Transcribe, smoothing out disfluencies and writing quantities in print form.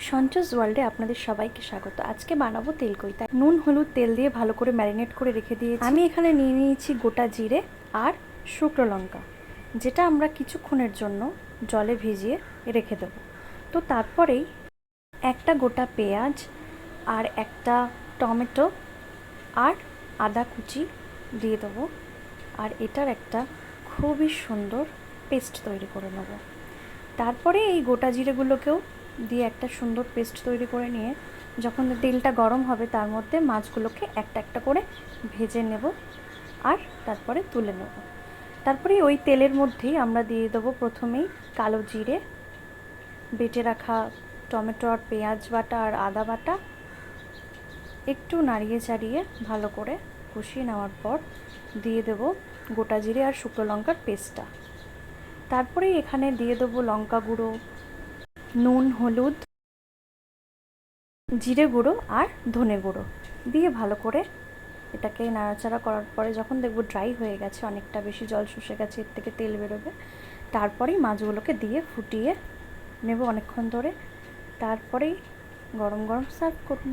সঞ্চোস ওয়ার্ল্ডে আপনাদের সবাইকে স্বাগত। আজকে বানাবো তেলকই। তাই নুন হলুদ তেল দিয়ে ভালো করে ম্যারিনেট করে রেখে দিয়েছি। আমি এখানে নিয়ে নিয়েছি গোটা জিরে আর শুকনো লঙ্কা, যেটা আমরা কিছুক্ষণের জন্য জলে ভিজিয়ে রেখে দেব। তো তারপরেই একটা গোটা পেঁয়াজ আর একটা টমেটো আর আদা কুচি দিয়ে দেবো, আর এটার একটা খুবই সুন্দর পেস্ট তৈরি করে নেব। তারপরে এই গোটা জিরেগুলোকেও দিয়ে একটা সুন্দর পেস্ট তৈরি করে নিয়ে যখন তেলটা গরম হবে তার মধ্যে মাছগুলোকে একটা একটা করে ভেজে নেব আর তারপরে তুলে নেব। তারপরে ওই তেলের মধ্যেই আমরা দিয়ে দেবো প্রথমেই কালো জিরে, বেটে রাখা টমেটো আর পেঁয়াজ বাটা আর আদা বাটা, একটু নাড়িয়ে চাড়িয়ে ভালো করে কষিয়ে নেওয়ার পর দিয়ে দেবো গোটা জিরে আর শুকনো লঙ্কার পেস্টটা। তারপরে এখানে দিয়ে দেবো লঙ্কা গুঁড়ো, নুন, হলুদ, জিরে গুঁড়ো আর ধনে গুঁড়ো দিয়ে ভালো করে এটাকে নাড়াচাড়া করার পরে যখন দেখবো ড্রাই হয়ে গেছে, অনেকটা বেশি জল শুষে গেছে, এর থেকে তেল বেরোবে, তারপরেই মাছগুলোকে দিয়ে ফুটিয়ে নেব অনেকক্ষণ ধরে। তারপরেই গরম গরম সার্ভ করুন।